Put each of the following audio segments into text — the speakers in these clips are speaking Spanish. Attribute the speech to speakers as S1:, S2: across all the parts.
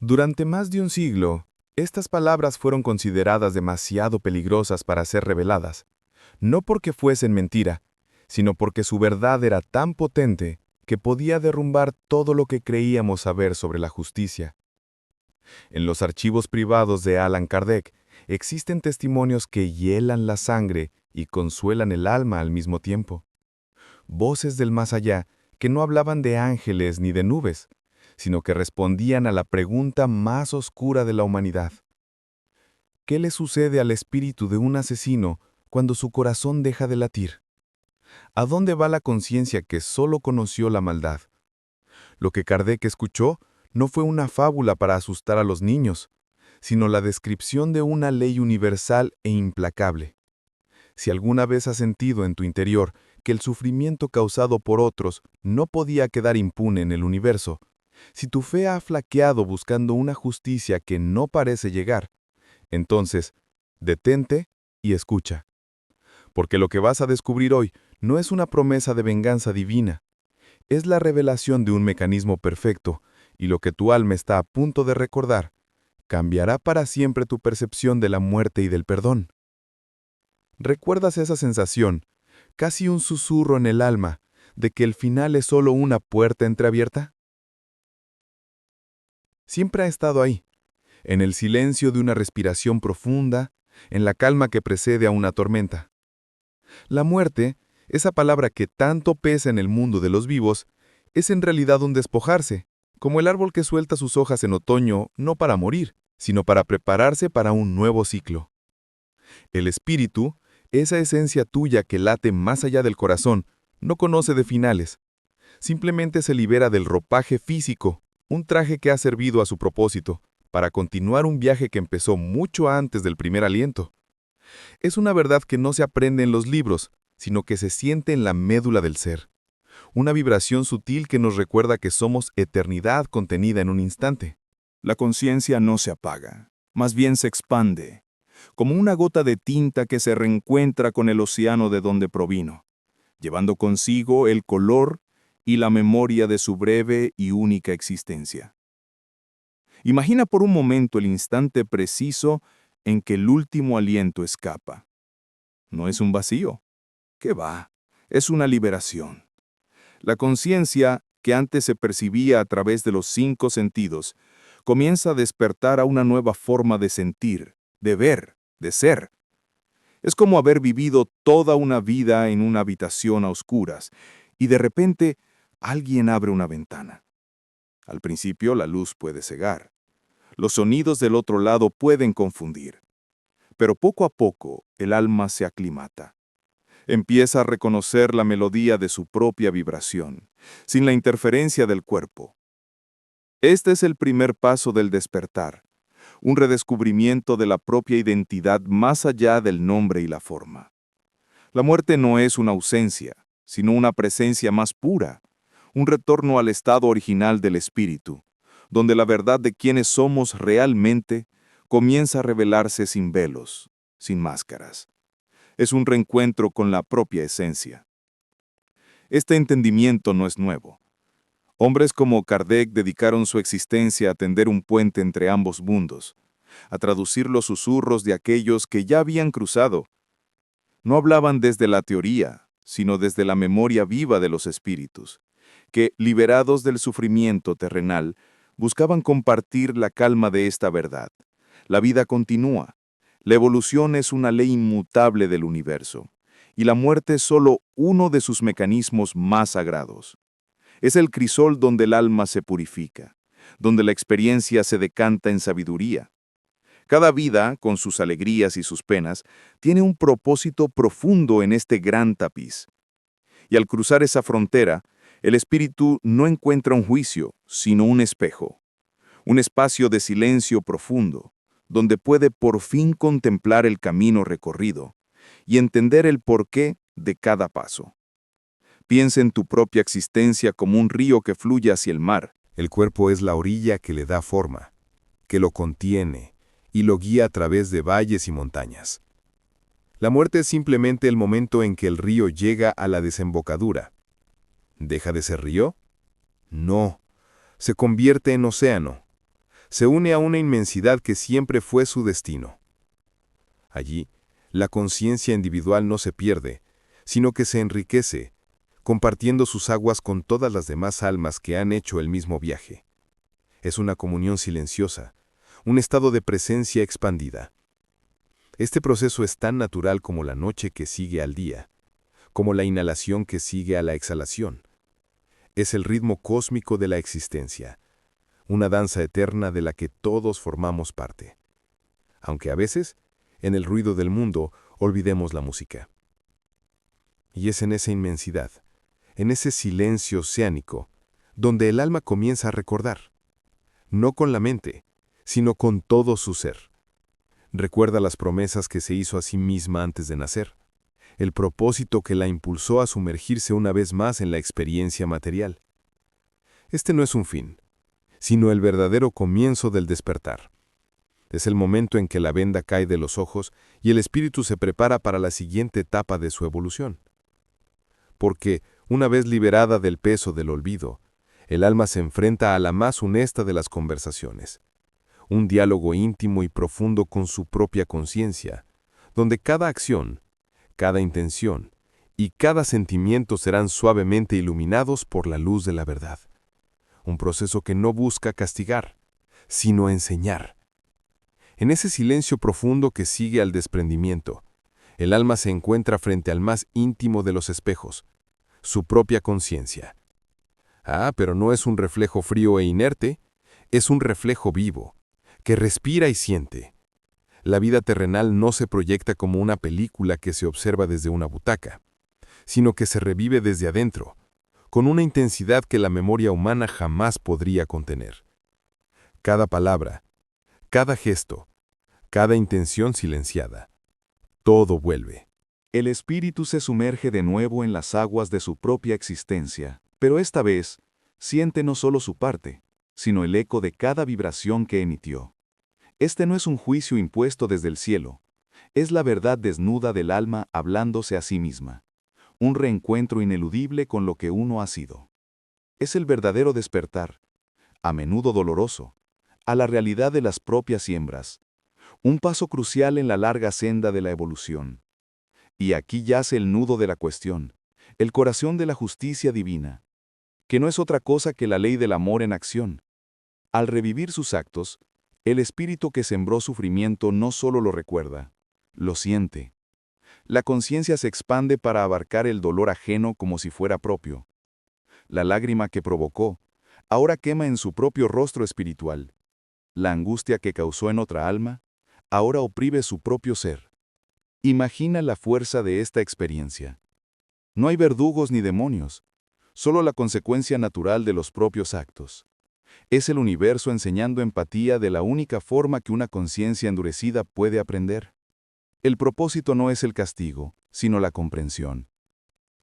S1: Durante más de un siglo, estas palabras fueron consideradas demasiado peligrosas para ser reveladas, no porque fuesen mentira, sino porque su verdad era tan potente que podía derrumbar todo lo que creíamos saber sobre la justicia. En los archivos privados de Allan Kardec existen testimonios que hielan la sangre y consuelan el alma al mismo tiempo. Voces del más allá que no hablaban de ángeles ni de nubes, sino que respondían a la pregunta más oscura de la humanidad. ¿Qué le sucede al espíritu de un asesino cuando su corazón deja de latir? ¿A dónde va la conciencia que solo conoció la maldad? Lo que Kardec escuchó no fue una fábula para asustar a los niños, sino la descripción de una ley universal e implacable. Si alguna vez has sentido en tu interior que el sufrimiento causado por otros no podía quedar impune en el universo, si tu fe ha flaqueado buscando una justicia que no parece llegar, entonces, detente y escucha. Porque lo que vas a descubrir hoy no es una promesa de venganza divina, es la revelación de un mecanismo perfecto, y lo que tu alma está a punto de recordar cambiará para siempre tu percepción de la muerte y del perdón. ¿Recuerdas esa sensación, casi un susurro en el alma, de que el final es solo una puerta entreabierta? Siempre ha estado ahí, en el silencio de una respiración profunda, en la calma que precede a una tormenta. La muerte, esa palabra que tanto pesa en el mundo de los vivos, es en realidad un despojarse, como el árbol que suelta sus hojas en otoño no para morir, sino para prepararse para un nuevo ciclo. El espíritu, esa esencia tuya que late más allá del corazón, no conoce de finales. Simplemente se libera del ropaje físico, un traje que ha servido a su propósito, para continuar un viaje que empezó mucho antes del primer aliento. Es una verdad que no se aprende en los libros, sino que se siente en la médula del ser. Una vibración sutil que nos recuerda que somos eternidad contenida en un instante.
S2: La conciencia no se apaga, más bien se expande, como una gota de tinta que se reencuentra con el océano de donde provino, llevando consigo el color y la memoria de su breve y única existencia. Imagina por un momento el instante preciso en que el último aliento escapa. No es un vacío. ¿Qué va? Es una liberación. La conciencia, que antes se percibía a través de los 5 sentidos, comienza a despertar a una nueva forma de sentir, de ver, de ser. Es como haber vivido toda una vida en una habitación a oscuras, y de repente alguien abre una ventana. Al principio la luz puede cegar. Los sonidos del otro lado pueden confundir. Pero poco a poco el alma se aclimata. Empieza a reconocer la melodía de su propia vibración, sin la interferencia del cuerpo. Este es el primer paso del despertar, un redescubrimiento de la propia identidad más allá del nombre y la forma. La muerte no es una ausencia, sino una presencia más pura, un retorno al estado original del espíritu, donde la verdad de quienes somos realmente comienza a revelarse sin velos, sin máscaras. Es un reencuentro con la propia esencia. Este entendimiento no es nuevo. Hombres como Kardec dedicaron su existencia a tender un puente entre ambos mundos, a traducir los susurros de aquellos que ya habían cruzado. No hablaban desde la teoría, sino desde la memoria viva de los espíritus, que, liberados del sufrimiento terrenal, buscaban compartir la calma de esta verdad. La vida continúa. La evolución es una ley inmutable del universo, y la muerte es solo uno de sus mecanismos más sagrados. Es el crisol donde el alma se purifica, donde la experiencia se decanta en sabiduría. Cada vida, con sus alegrías y sus penas, tiene un propósito profundo en este gran tapiz. Y al cruzar esa frontera, el espíritu no encuentra un juicio, sino un espejo, un espacio de silencio profundo, donde puede por fin contemplar el camino recorrido y entender el porqué de cada paso. Piensa en tu propia existencia como un río que fluye hacia el mar.
S3: El cuerpo es la orilla que le da forma, que lo contiene y lo guía a través de valles y montañas. La muerte es simplemente el momento en que el río llega a la desembocadura. ¿Deja de ser río? No, se convierte en océano. Se une a una inmensidad que siempre fue su destino. Allí, la conciencia individual no se pierde, sino que se enriquece, compartiendo sus aguas con todas las demás almas que han hecho el mismo viaje. Es una comunión silenciosa, un estado de presencia expandida. Este proceso es tan natural como la noche que sigue al día, como la inhalación que sigue a la exhalación. Es el ritmo cósmico de la existencia, una danza eterna de la que todos formamos parte. Aunque a veces, en el ruido del mundo, olvidemos la música. Y es en esa inmensidad, en ese silencio oceánico, donde el alma comienza a recordar, no con la mente, sino con todo su ser. Recuerda las promesas que se hizo a sí misma antes de nacer, el propósito que la impulsó a sumergirse una vez más en la experiencia material. Este no es un fin, sino el verdadero comienzo del despertar. Es el momento en que la venda cae de los ojos y el espíritu se prepara para la siguiente etapa de su evolución. Porque, una vez liberada del peso del olvido, el alma se enfrenta a la más honesta de las conversaciones, un diálogo íntimo y profundo con su propia conciencia, donde cada acción, cada intención y cada sentimiento serán suavemente iluminados por la luz de la verdad. Un proceso que no busca castigar, sino enseñar. En ese silencio profundo que sigue al desprendimiento, el alma se encuentra frente al más íntimo de los espejos, su propia conciencia. Pero no es un reflejo frío e inerte, es un reflejo vivo, que respira y siente. La vida terrenal no se proyecta como una película que se observa desde una butaca, sino que se revive desde adentro, con una intensidad que la memoria humana jamás podría contener. Cada palabra, cada gesto, cada intención silenciada, todo vuelve.
S2: El espíritu se sumerge de nuevo en las aguas de su propia existencia, pero esta vez siente no solo su parte, sino el eco de cada vibración que emitió. Este no es un juicio impuesto desde el cielo, es la verdad desnuda del alma hablándose a sí misma, un reencuentro ineludible con lo que uno ha sido. Es el verdadero despertar, a menudo doloroso, a la realidad de las propias siembras, un paso crucial en la larga senda de la evolución. Y aquí yace el nudo de la cuestión, el corazón de la justicia divina, que no es otra cosa que la ley del amor en acción. Al revivir sus actos, el espíritu que sembró sufrimiento no solo lo recuerda, lo siente. La conciencia se expande para abarcar el dolor ajeno como si fuera propio. La lágrima que provocó, ahora quema en su propio rostro espiritual. La angustia que causó en otra alma, ahora oprime su propio ser. Imagina la fuerza de esta experiencia. No hay verdugos ni demonios, solo la consecuencia natural de los propios actos. Es el universo enseñando empatía de la única forma que una conciencia endurecida puede aprender. El propósito no es el castigo, sino la comprensión.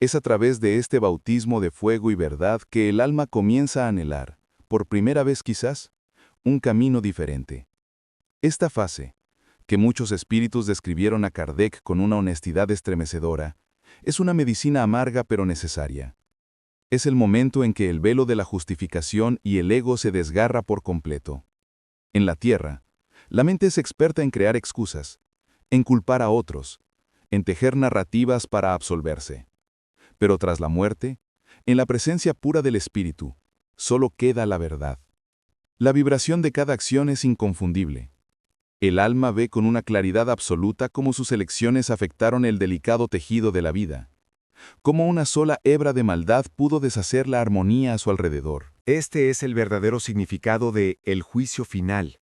S2: Es a través de este bautismo de fuego y verdad que el alma comienza a anhelar, por primera vez quizás, un camino diferente. Esta fase, que muchos espíritus describieron a Kardec con una honestidad estremecedora, es una medicina amarga pero necesaria. Es el momento en que el velo de la justificación y el ego se desgarra por completo. En la tierra, la mente es experta en crear excusas, en culpar a otros, en tejer narrativas para absolverse. Pero tras la muerte, en la presencia pura del espíritu, solo queda la verdad. La vibración de cada acción es inconfundible. El alma ve con una claridad absoluta cómo sus elecciones afectaron el delicado tejido de la vida, cómo una sola hebra de maldad pudo deshacer la armonía a su alrededor.
S4: Este es el verdadero significado de el juicio final,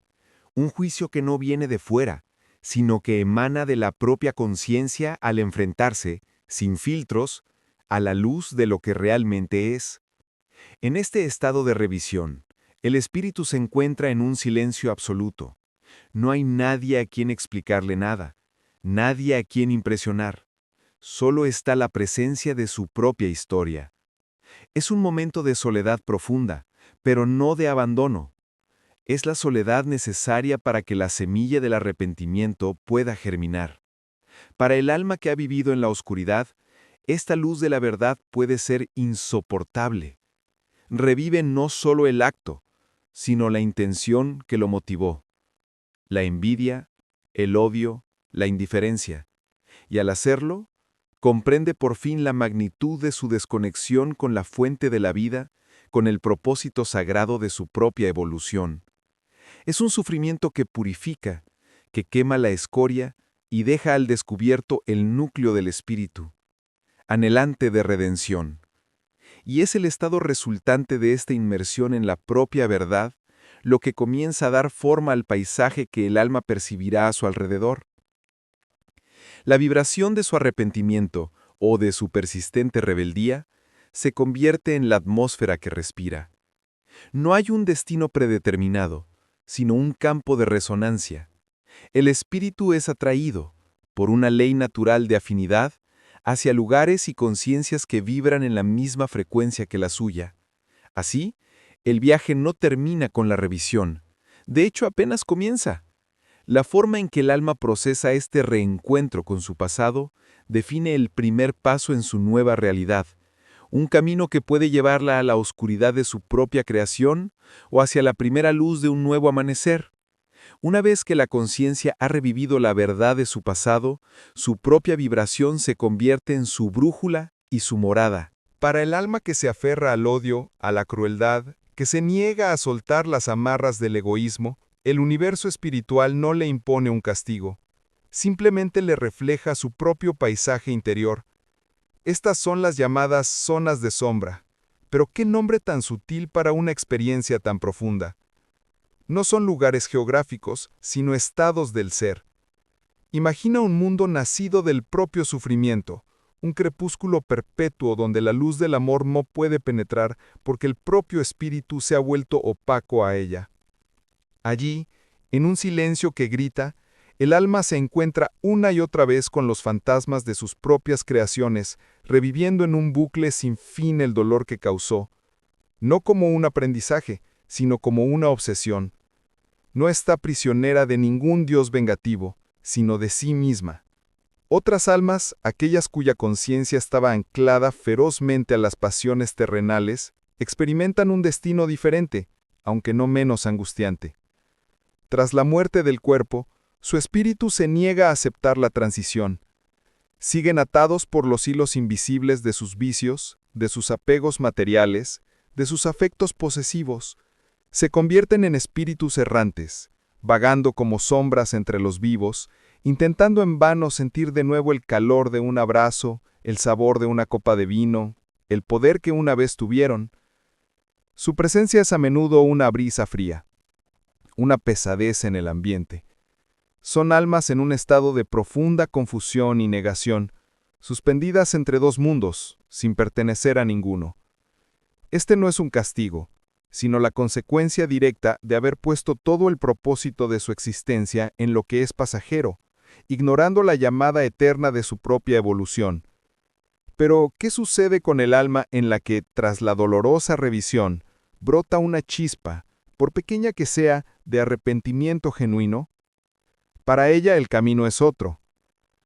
S4: un juicio que no viene de fuera, sino que emana de la propia conciencia al enfrentarse, sin filtros, a la luz de lo que realmente es. En este estado de revisión, el espíritu se encuentra en un silencio absoluto. No hay nadie a quien explicarle nada, nadie a quien impresionar. Solo está la presencia de su propia historia. Es un momento de soledad profunda, pero no de abandono. Es la soledad necesaria para que la semilla del arrepentimiento pueda germinar. Para el alma que ha vivido en la oscuridad, esta luz de la verdad puede ser insoportable. Revive no solo el acto, sino la intención que lo motivó. La envidia, el odio, la indiferencia. Y al hacerlo, comprende por fin la magnitud de su desconexión con la fuente de la vida, con el propósito sagrado de su propia evolución. Es un sufrimiento que purifica, que quema la escoria y deja al descubierto el núcleo del espíritu, anhelante de redención. Y es el estado resultante de esta inmersión en la propia verdad lo que comienza a dar forma al paisaje que el alma percibirá a su alrededor. La vibración de su arrepentimiento o de su persistente rebeldía se convierte en la atmósfera que respira. No hay un destino predeterminado, sino un campo de resonancia. El espíritu es atraído, por una ley natural de afinidad, hacia lugares y conciencias que vibran en la misma frecuencia que la suya. Así, el viaje no termina con la revisión. De hecho, apenas comienza. La forma en que el alma procesa este reencuentro con su pasado define el primer paso en su nueva realidad, un camino que puede llevarla a la oscuridad de su propia creación o hacia la primera luz de un nuevo amanecer. Una vez que la conciencia ha revivido la verdad de su pasado, su propia vibración se convierte en su brújula y su morada.
S1: Para el alma que se aferra al odio, a la crueldad, que se niega a soltar las amarras del egoísmo, el universo espiritual no le impone un castigo. Simplemente le refleja su propio paisaje interior. Estas son las llamadas zonas de sombra. Pero qué nombre tan sutil para una experiencia tan profunda. No son lugares geográficos, sino estados del ser. Imagina un mundo nacido del propio sufrimiento, un crepúsculo perpetuo donde la luz del amor no puede penetrar porque el propio espíritu se ha vuelto opaco a ella. Allí, en un silencio que grita, el alma se encuentra una y otra vez con los fantasmas de sus propias creaciones, reviviendo en un bucle sin fin el dolor que causó, no como un aprendizaje, sino como una obsesión. No está prisionera de ningún dios vengativo, sino de sí misma. Otras almas, aquellas cuya conciencia estaba anclada ferozmente a las pasiones terrenales, experimentan un destino diferente, aunque no menos angustiante. Tras la muerte del cuerpo, su espíritu se niega a aceptar la transición. Siguen atados por los hilos invisibles de sus vicios, de sus apegos materiales, de sus afectos posesivos. Se convierten en espíritus errantes, vagando como sombras entre los vivos, intentando en vano sentir de nuevo el calor de un abrazo, el sabor de una copa de vino, el poder que una vez tuvieron. Su presencia es a menudo una brisa fría, una pesadez en el ambiente. Son almas en un estado de profunda confusión y negación, suspendidas entre dos mundos, sin pertenecer a ninguno. Este no es un castigo, sino la consecuencia directa de haber puesto todo el propósito de su existencia en lo que es pasajero, ignorando la llamada eterna de su propia evolución. Pero, ¿qué sucede con el alma en la que, tras la dolorosa revisión, brota una chispa, por pequeña que sea, de arrepentimiento genuino? Para ella el camino es otro.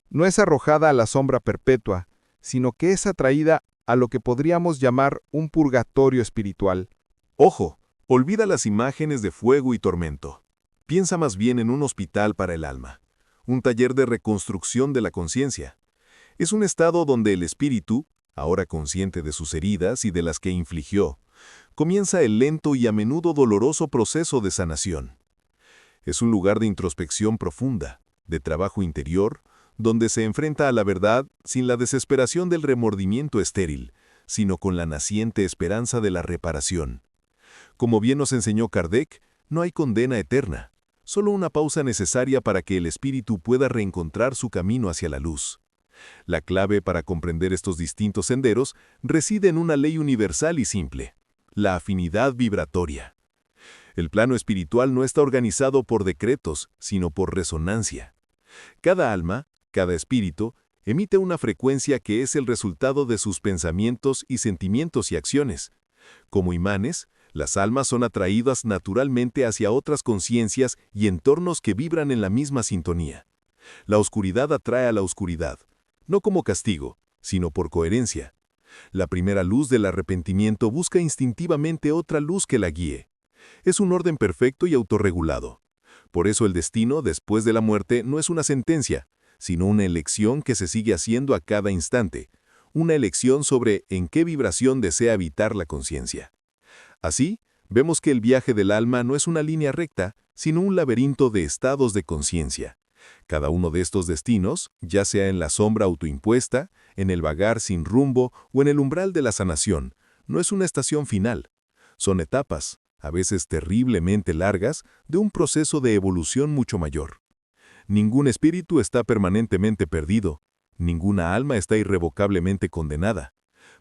S1: No es arrojada a la sombra perpetua, sino que es atraída a lo que podríamos llamar un purgatorio espiritual.
S3: Ojo, olvida las imágenes de fuego y tormento. Piensa más bien en un hospital para el alma, un taller de reconstrucción de la conciencia. Es un estado donde el espíritu, ahora consciente de sus heridas y de las que infligió, comienza el lento y a menudo doloroso proceso de sanación. Es un lugar de introspección profunda, de trabajo interior, donde se enfrenta a la verdad sin la desesperación del remordimiento estéril, sino con la naciente esperanza de la reparación. Como bien nos enseñó Kardec, no hay condena eterna, solo una pausa necesaria para que el espíritu pueda reencontrar su camino hacia la luz. La clave para comprender estos distintos senderos reside en una ley universal y simple: la afinidad vibratoria. El plano espiritual no está organizado por decretos, sino por resonancia. Cada alma, cada espíritu, emite una frecuencia que es el resultado de sus pensamientos y sentimientos y acciones. Como imanes, las almas son atraídas naturalmente hacia otras conciencias y entornos que vibran en la misma sintonía. La oscuridad atrae a la oscuridad, no como castigo, sino por coherencia. La primera luz del arrepentimiento busca instintivamente otra luz que la guíe. Es un orden perfecto y autorregulado. Por eso el destino después de la muerte no es una sentencia, sino una elección que se sigue haciendo a cada instante, una elección sobre en qué vibración desea habitar la conciencia. Así, vemos que el viaje del alma no es una línea recta, sino un laberinto de estados de conciencia. Cada uno de estos destinos, ya sea en la sombra autoimpuesta, en el vagar sin rumbo o en el umbral de la sanación, no es una estación final. Son etapas, a veces terriblemente largas, de un proceso de evolución mucho mayor. Ningún espíritu está permanentemente perdido, ninguna alma está irrevocablemente condenada,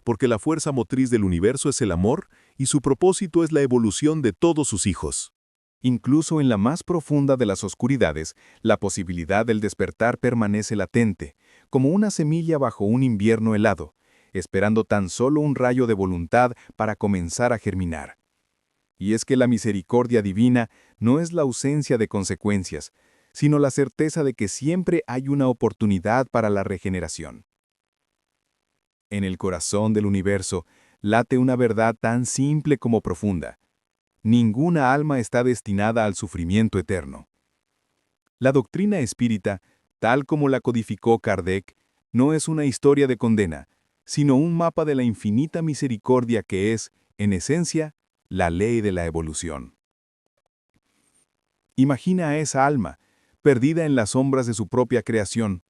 S3: porque la fuerza motriz del universo es el amor y su propósito es la evolución de todos sus hijos.
S2: Incluso en la más profunda de las oscuridades, la posibilidad del despertar permanece latente, como una semilla bajo un invierno helado, esperando tan solo un rayo de voluntad para comenzar a germinar. Y es que la misericordia divina no es la ausencia de consecuencias, sino la certeza de que siempre hay una oportunidad para la regeneración. En el corazón del universo late una verdad tan simple como profunda. Ninguna alma está destinada al sufrimiento eterno. La doctrina espírita, tal como la codificó Kardec, no es una historia de condena, sino un mapa de la infinita misericordia que es, en esencia, la ley de la evolución. Imagina a esa alma, perdida en las sombras de su propia creación.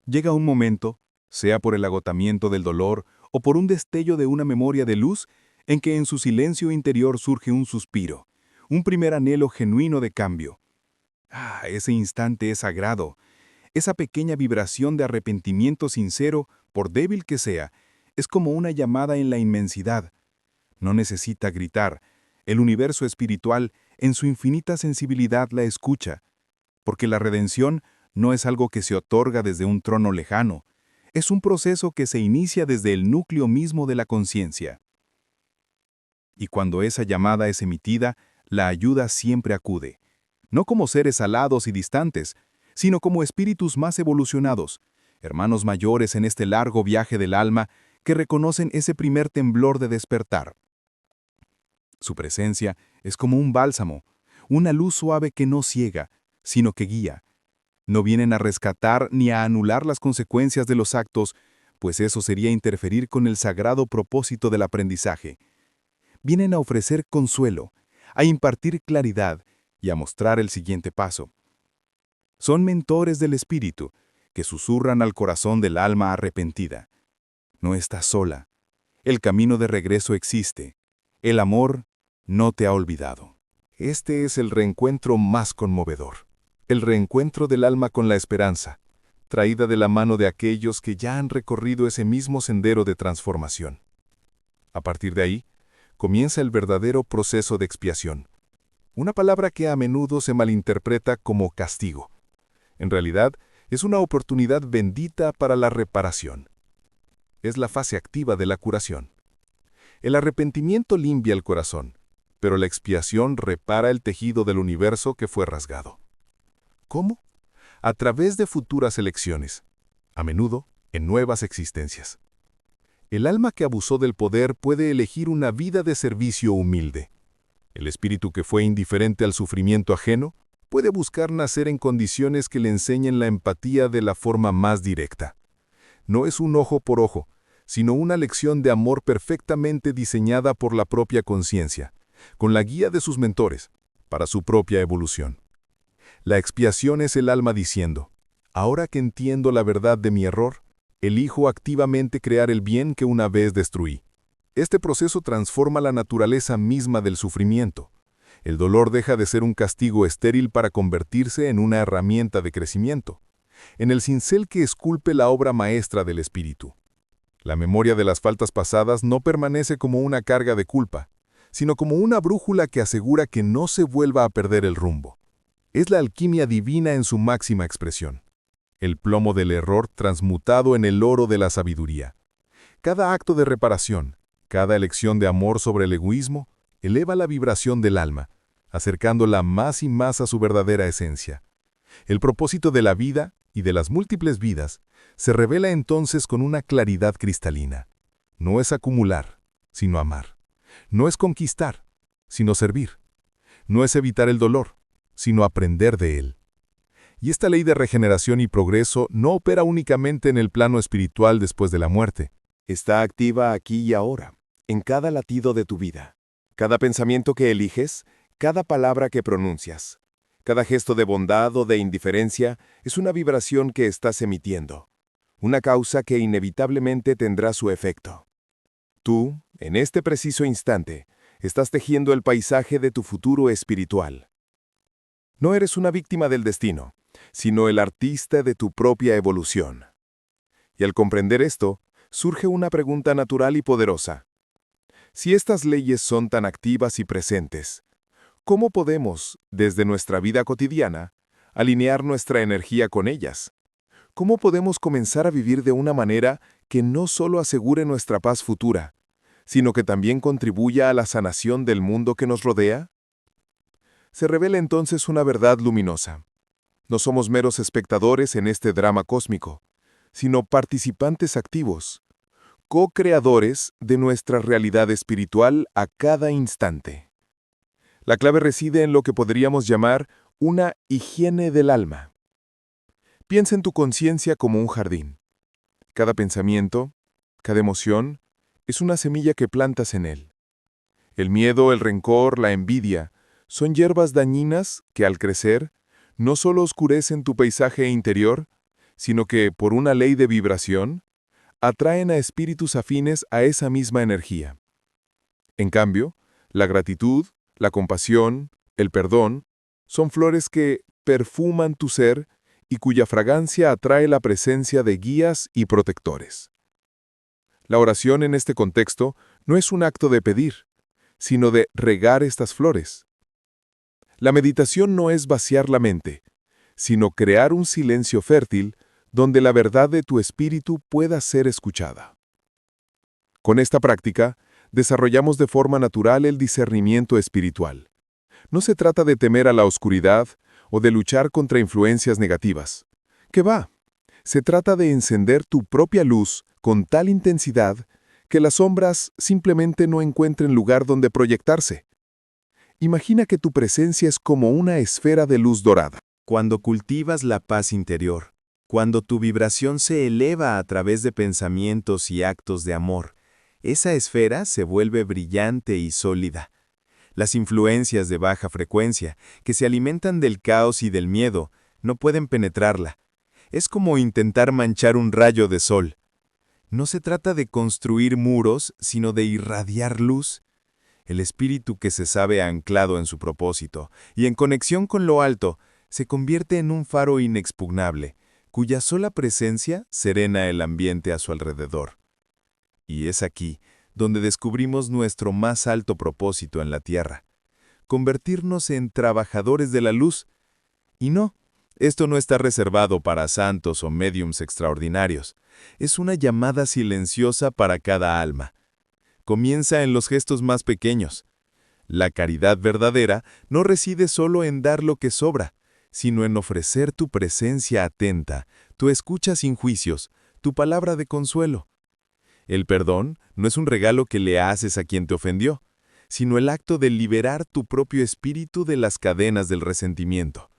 S2: Llega un momento, sea por el agotamiento del dolor o por un destello de una memoria de luz, en que en su silencio interior surge un suspiro, un primer anhelo genuino de cambio. Ese instante es sagrado. Esa pequeña vibración de arrepentimiento sincero, por débil que sea, es como una llamada en la inmensidad. No necesita gritar. El universo espiritual, en su infinita sensibilidad, la escucha, porque la redención no es algo que se otorga desde un trono lejano, es un proceso que se inicia desde el núcleo mismo de la conciencia. Y cuando esa llamada es emitida, la ayuda siempre acude, no como seres alados y distantes, sino como espíritus más evolucionados, hermanos mayores en este largo viaje del alma que reconocen ese primer temblor de despertar. Su presencia es como un bálsamo, una luz suave que no ciega, sino que guía. No vienen a rescatar ni a anular las consecuencias de los actos, pues eso sería interferir con el sagrado propósito del aprendizaje. Vienen a ofrecer consuelo, a impartir claridad y a mostrar el siguiente paso. Son mentores del espíritu que susurran al corazón del alma arrepentida. No estás sola. El camino de regreso existe. El amor no te ha olvidado.
S3: Este es el reencuentro más conmovedor. El reencuentro del alma con la esperanza, traída de la mano de aquellos que ya han recorrido ese mismo sendero de transformación. A partir de ahí, comienza el verdadero proceso de expiación, una palabra que a menudo se malinterpreta como castigo. En realidad, es una oportunidad bendita para la reparación. Es la fase activa de la curación. El arrepentimiento limpia el corazón, pero la expiación repara el tejido del universo que fue rasgado. ¿Cómo? A través de futuras elecciones, a menudo en nuevas existencias. El alma que abusó del poder puede elegir una vida de servicio humilde. El espíritu que fue indiferente al sufrimiento ajeno puede buscar nacer en condiciones que le enseñen la empatía de la forma más directa. No es un ojo por ojo, sino una lección de amor perfectamente diseñada por la propia conciencia, con la guía de sus mentores, para su propia evolución. La expiación es el alma diciendo, ahora que entiendo la verdad de mi error, elijo activamente crear el bien que una vez destruí. Este proceso transforma la naturaleza misma del sufrimiento. El dolor deja de ser un castigo estéril para convertirse en una herramienta de crecimiento, en el cincel que esculpe la obra maestra del espíritu. La memoria de las faltas pasadas no permanece como una carga de culpa, sino como una brújula que asegura que no se vuelva a perder el rumbo. Es la alquimia divina en su máxima expresión. El plomo del error transmutado en el oro de la sabiduría. Cada acto de reparación, cada elección de amor sobre el egoísmo, eleva la vibración del alma, acercándola más y más a su verdadera esencia. El propósito de la vida y de las múltiples vidas se revela entonces con una claridad cristalina. No es acumular, sino amar. No es conquistar,
S5: sino servir. No es evitar el dolor, sino aprender de él. Y esta ley de regeneración y progreso no opera únicamente en el plano espiritual después de la muerte.
S6: Está activa aquí y ahora, en cada latido de tu vida. Cada pensamiento que eliges, cada palabra que pronuncias, cada gesto de bondad o de indiferencia es una vibración que estás emitiendo, una causa que inevitablemente tendrá su efecto. Tú, en este preciso instante, estás tejiendo el paisaje de tu futuro espiritual. No eres una víctima del destino, sino el artista de tu propia evolución. Y al comprender esto, surge una pregunta natural y poderosa. Si estas leyes son tan activas y presentes, ¿cómo podemos, desde nuestra vida cotidiana, alinear nuestra energía con ellas? ¿Cómo podemos comenzar a vivir de una manera que no solo asegure nuestra paz futura, sino que también contribuya a la sanación del mundo que nos rodea? Se revela entonces una verdad luminosa. No somos meros espectadores en este drama cósmico, sino participantes activos, co-creadores de nuestra realidad espiritual a cada instante. La clave reside en lo que podríamos llamar una higiene del alma. Piensa en tu conciencia como un jardín. Cada pensamiento, cada emoción, es una semilla que plantas en él. El miedo, el rencor, la envidia, son hierbas dañinas que al crecer, no solo oscurecen tu paisaje interior, sino que, por una ley de vibración, atraen a espíritus afines a esa misma energía. En cambio, la gratitud, la compasión, el perdón, son flores que perfuman tu ser y cuya fragancia atrae la presencia de guías y protectores. La oración en este contexto no es un acto de pedir, sino de regar estas flores. La meditación no es vaciar la mente, sino crear un silencio fértil donde la verdad de tu espíritu pueda ser escuchada. Con esta práctica, desarrollamos de forma natural el discernimiento espiritual. No se trata de temer a la oscuridad o de luchar contra influencias negativas. ¿Qué va? Se trata de encender tu propia luz con tal intensidad que las sombras simplemente no encuentren lugar donde proyectarse. Imagina que tu presencia es como una esfera de luz dorada.
S7: Cuando cultivas la paz interior, cuando tu vibración se eleva a través de pensamientos y actos de amor, esa esfera se vuelve brillante y sólida. Las influencias de baja frecuencia, que se alimentan del caos y del miedo, no pueden penetrarla. Es como intentar manchar un rayo de sol. No se trata de construir muros, sino de irradiar luz. El espíritu que se sabe anclado en su propósito y en conexión con lo alto, se convierte en un faro inexpugnable, cuya sola presencia serena el ambiente a su alrededor. Y es aquí donde descubrimos nuestro más alto propósito en la tierra, convertirnos en trabajadores de la luz. Y no, esto no está reservado para santos o médiums extraordinarios, es una llamada silenciosa para cada alma. Comienza en los gestos más pequeños. La caridad verdadera no reside solo en dar lo que sobra, sino en ofrecer tu presencia atenta, tu escucha sin juicios, tu palabra de consuelo. El perdón no es un regalo que le haces a quien te ofendió, sino el acto de liberar tu propio espíritu de las cadenas del resentimiento.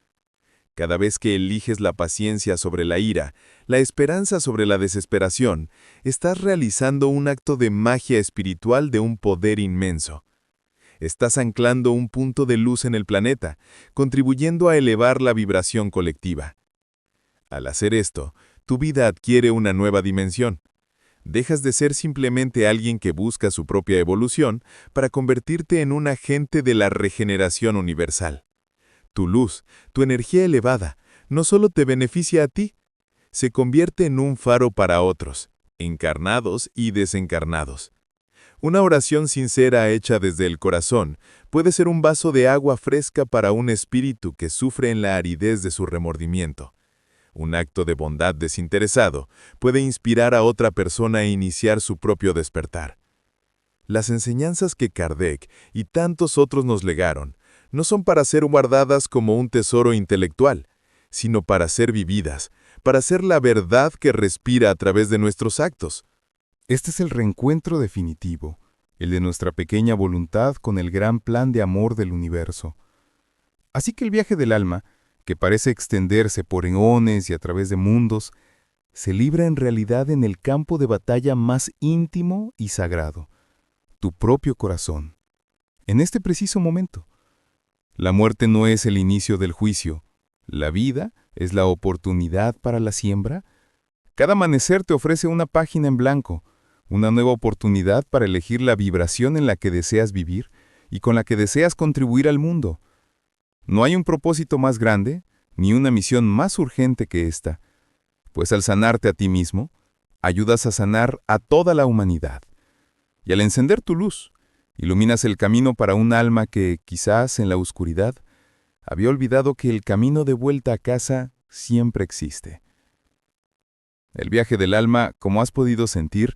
S7: Cada vez que eliges la paciencia sobre la ira, la esperanza sobre la desesperación, estás realizando un acto de magia espiritual de un poder inmenso. Estás anclando un punto de luz en el planeta, contribuyendo a elevar la vibración colectiva. Al hacer esto, tu vida adquiere una nueva dimensión. Dejas de ser simplemente alguien que busca su propia evolución para convertirte en un agente de la regeneración universal. Tu luz, tu energía elevada, no solo te beneficia a ti, se convierte en un faro para otros, encarnados y desencarnados. Una oración sincera hecha desde el corazón puede ser un vaso de agua fresca para un espíritu que sufre en la aridez de su remordimiento. Un acto de bondad desinteresado puede inspirar a otra persona a iniciar su propio despertar. Las enseñanzas que Kardec y tantos otros nos legaron no son para ser guardadas como un tesoro intelectual, sino para ser vividas, para ser la verdad que respira a través de nuestros actos.
S5: Este es el reencuentro definitivo, el de nuestra pequeña voluntad con el gran plan de amor del universo. Así que el viaje del alma, que parece extenderse por eones y a través de mundos, se libra en realidad en el campo de batalla más íntimo y sagrado, tu propio corazón, en este preciso momento. La muerte no es el inicio del juicio, la vida es la oportunidad para la siembra. Cada amanecer te ofrece una página en blanco, una nueva oportunidad para elegir la vibración en la que deseas vivir y con la que deseas contribuir al mundo. No hay un propósito más grande, ni una misión más urgente que esta, pues al sanarte a ti mismo, ayudas a sanar a toda la humanidad. Y al encender tu luz, iluminas el camino para un alma que, quizás en la oscuridad, había olvidado que el camino de vuelta a casa siempre existe. El viaje del alma, como has podido sentir,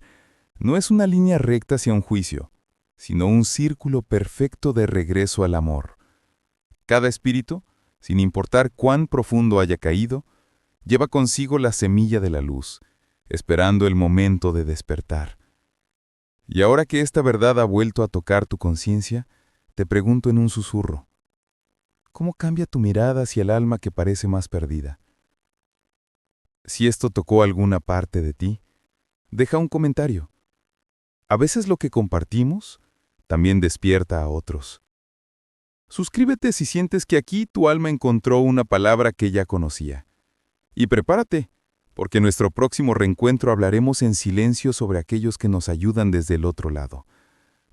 S5: no es una línea recta hacia un juicio, sino un círculo perfecto de regreso al amor. Cada espíritu, sin importar cuán profundo haya caído, lleva consigo la semilla de la luz, esperando el momento de despertar. Y ahora que esta verdad ha vuelto a tocar tu conciencia, te pregunto en un susurro, ¿cómo cambia tu mirada hacia el alma que parece más perdida? Si esto tocó alguna parte de ti, deja un comentario. A veces lo que compartimos también despierta a otros. Suscríbete si sientes que aquí tu alma encontró una palabra que ya conocía. Y prepárate, porque en nuestro próximo reencuentro hablaremos en silencio sobre aquellos que nos ayudan desde el otro lado.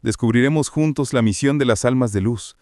S5: Descubriremos juntos la misión de las almas de luz,